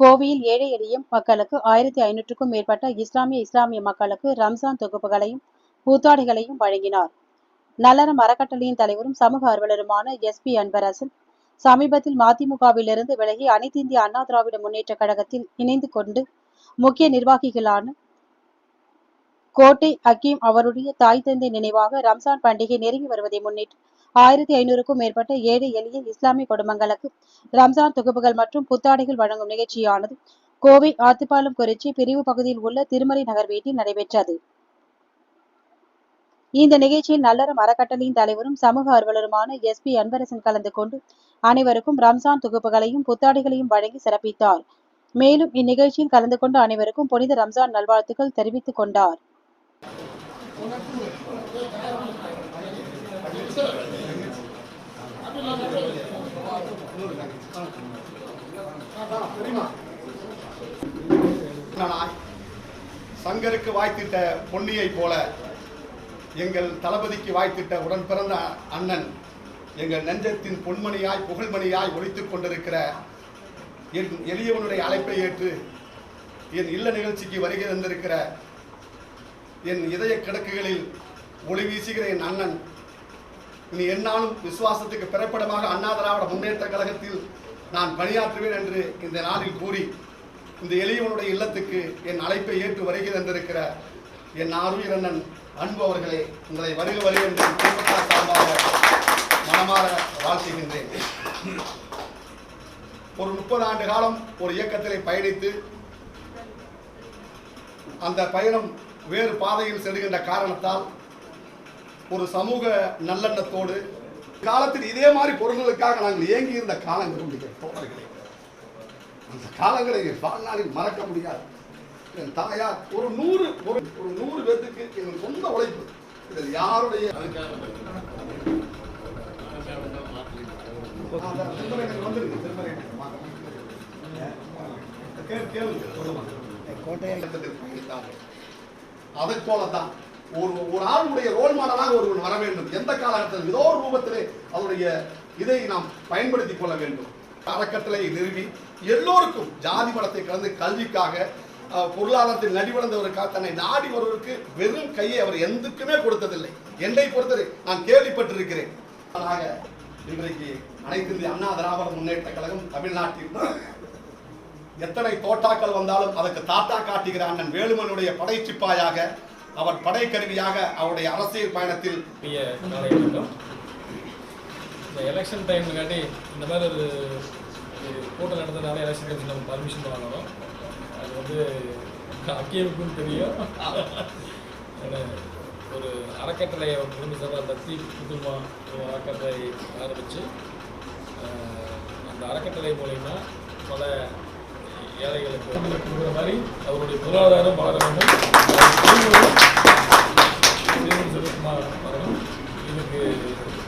கோவையில் ஏழை எளிய மக்களுக்கு 1500க்கும் மேற்பட்ட இஸ்லாமிய மக்களுக்கு ரம்ஜான் தொகுப்புகளையும் புத்தாடைகளையும் வழங்கினார். நல்லறம் அறக்கட்டளையின் தலைவரும் சமூக ஆர்வலருமான SP அன்பரசன் சமீபத்தில் மதிமுகவிலிருந்து விலகி அனைத்து இந்திய அண்ணா திராவிட முன்னேற்ற கழகத்தில் இணைந்து கொண்டு முக்கிய நிர்வாகிகளான கோட்டை ஹக்கீம் அவருடைய தாய் தந்தை நினைவாக ரம்ஜான் பண்டிகை நெருங்கி வருவதை முன்னிட்டு 1500க்கும் மேற்பட்ட ஏழை எளிய இஸ்லாமிய குடும்பங்களுக்கு ரம்ஜான் தொகுப்புகள் மற்றும் புத்தாடைகள் வழங்கும் நிகழ்ச்சியானது கோவை ஆத்துப்பாலம் குறிச்சி பிரிவு பகுதியில் உள்ள திருமலை நகர் வீட்டில் நடைபெற்றது. இந்த நிகழ்ச்சியில் நல்லறம் அறக்கட்டளையின் தலைவரும் சமூக ஆர்வலருமான SP அன்பரசன் கலந்து கொண்டு அனைவருக்கும் ரம்ஜான் தொகுப்புகளையும் புத்தாடைகளையும் வழங்கி சிறப்பித்தார். மேலும் இந்நிகழ்ச்சியில் கலந்து கொண்ட அனைவருக்கும் புனித ரம்ஜான் நல்வாழ்த்துக்கள் தெரிவித்துக் கொண்டார். சங்கருக்கு வாய்த்திட்ட பொன்னியை போல எங்கள் தளபதிக்கு வாய்த்திட்ட உடன் பிறந்த அண்ணன் எங்கள் நெஞ்சத்தின் பொன்மணியாய் புகழ்மணியாய் ஒலித்துக் கொண்டிருக்கிற என் எளியவனுடைய அழைப்பை ஏற்று என் இல்ல நிகழ்ச்சிக்கு வருகை தந்திருக்கிற என் இதய கிடக்குகளில் ஒளி வீசுகிற என் அண்ணன் இனி என்னாலும் விசுவாசத்துக்கு பிறப்பிடமாக அண்ணா திராவிட முன்னேற்ற கழகத்தில் நான் பணியாற்றுவேன் என்று இந்த நாளில் கூறி இந்த எளியவனுடைய இல்லத்துக்கு என் அழைப்பை ஏற்று வருகை தந்திருக்கிற என் ஆருயிர் அண்ணன் அன்பு அவர்களே, உங்களை வருக வருக என்று குடும்பத்தார் சார்பாக மனமாற வாழ்த்துகின்றேன். ஒரு 30 ஆண்டு காலம் ஒரு இயக்கத்திலே பயணித்து அந்த பயணம் வேறு பாதையில் செல்கின்ற காரணத்தால் ஒரு சமூக நல்லெண்ணத்தோடு காலத்தில் இதே மாதிரி பொருள்களுக்காக நாங்கள் இயங்கி இருந்த காலங்கள் தோழர்களே, அந்த காலங்களை வாழ்நாளில் மறக்க முடியாது. என் தாயார் ஒரு 100 பேருக்கு எங்கள் சொந்த உழைப்பு, இதில் யாருடைய அதை போலத்தான் ஒரு ஆளுடைய ரோல் மாடலாக ஒருவன் வர வேண்டும். எந்த காலகட்டத்தில் ஏதோ ஒரு ரூபத்திலே அவருடைய இதை நாம் பயன்படுத்திக் கொள்ள வேண்டும். அறக்கட்டளை நிறுவி எல்லோருக்கும் ஜாதி மதத்தை கலந்து கல்விக்காக பொருளாதாரத்தில் நடிவடைந்தவருக்காக தன்னை நாடி வருவதற்கு வெறும் கையை அவர் எதுக்குமே கொடுத்ததில்லை. என்னை பொறுத்தவரை நான் கேள்விப்பட்டிருக்கிறேன். இன்றைக்கு அனைத்து இந்திய அண்ணா திராவிட முன்னேற்ற கழகம் தமிழ்நாட்டில் எத்தனை தோட்டாக்கள் வந்தாலும் அதற்கு தாத்தா காட்டுகிற அண்ணன் வேலுமனுடைய படைச்சிப்பாயாக அவர் படைக்கருவியாக அவருடைய அரசியல் பயணத்தில் இந்த எலெக்ஷன் டைம்காட்டி இந்த மாதிரி ஒரு கூட்டம் நடந்ததுனால எலெக்ஷன் கமிஷன் நம்ம பர்மிஷன் வாங்கணும். அது வந்து அக்கியமுக்கும் தெரியும். ஒரு அறக்கட்டளையை குடும்ப சபை தத்தி குடும்பம் அறக்கட்டளை ஆரம்பித்து அந்த அறக்கட்டளை மூலயமா பல ஏழைகளுக்கு கொடுக்குற மாதிரி அவருடைய பொருளாதாரம் வளர வேண்டும், வரணும். இதுக்கு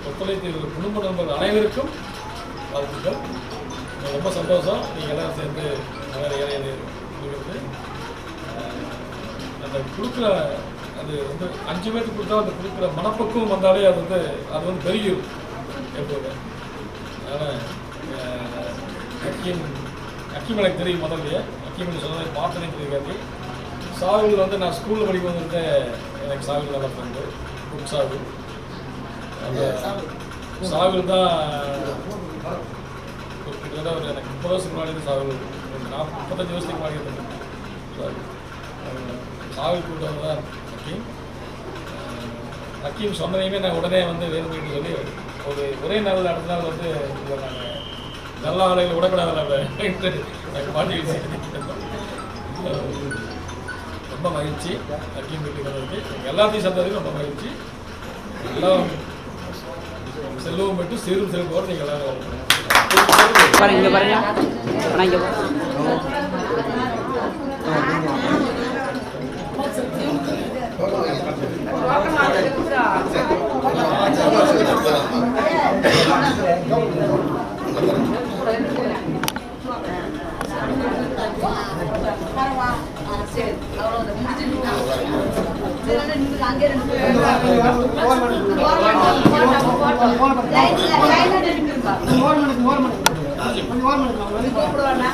ஒத்துழைத்து குடும்ப நண்பர்கள் அனைவருக்கும் வாழ்த்துக்கள். ரொம்ப சந்தோஷம். நீங்கள் எல்லோரும் சேர்ந்து நிறைய ஏழை கொடுக்குறது அந்த கொடுக்குற அது வந்து 5 பேருக்கு கொடுத்தா அந்த கொடுக்குற மனப்பக்குவம் வந்தாலே அது வந்து பெருகிடும் எப்போது. அதனால் அக்கீம் எனக்கு தெரியும். முதல்லையே அக்கீம்னு சொன்னதை பார்த்தனே தெரியாது. சாகுல் வந்து நான் ஸ்கூலில் படிக்கும் வந்துட்டு எனக்கு சாகுல் நல்லா ஃப்ரெண்டு. புக் சாகுல் அந்த சாகுல் தான் கிட்டத்தட்ட ஒரு எனக்கு 30 வருஷத்துக்கு முன்னாடி சாகுல் 35 வருஷத்துக்கு முன்னாடி சாகுல் கூட்டம் தான் அக்கீம் சொன்னதையுமே நான் உடனே வந்து வேணும்னு சொல்லி ஒரே நாளில் அடுத்த நாள் வந்து நாங்கள் நல்ல ஆலையில் விடக்கூடாது எனக்கு பாட்டி ரொம்ப மகிழ்ச்சி. அக்கீம் வீட்டுக்கு வந்ததுக்கு எல்லாத்தையும் சேர்ந்ததுக்கு ரொம்ப மகிழ்ச்சி. எல்லாம் செல்வம் பெற்று சீரும் செல்வோடு நீங்கள் எல்லாரும்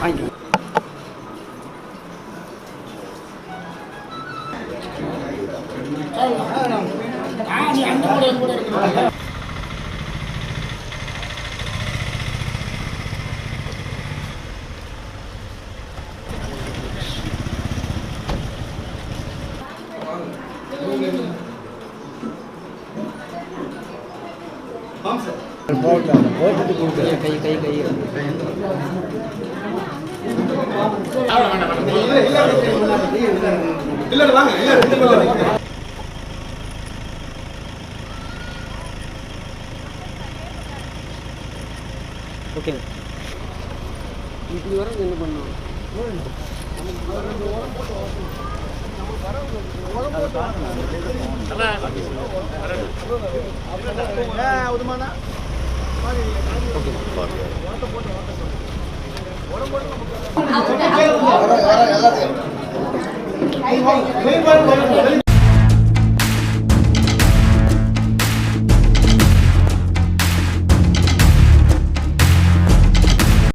Thank you. நீ அந்த கூட என் கூட இருக்கணும். ஓகே இப்படி வர என்ன பண்ணணும் எல்லாத்தையும்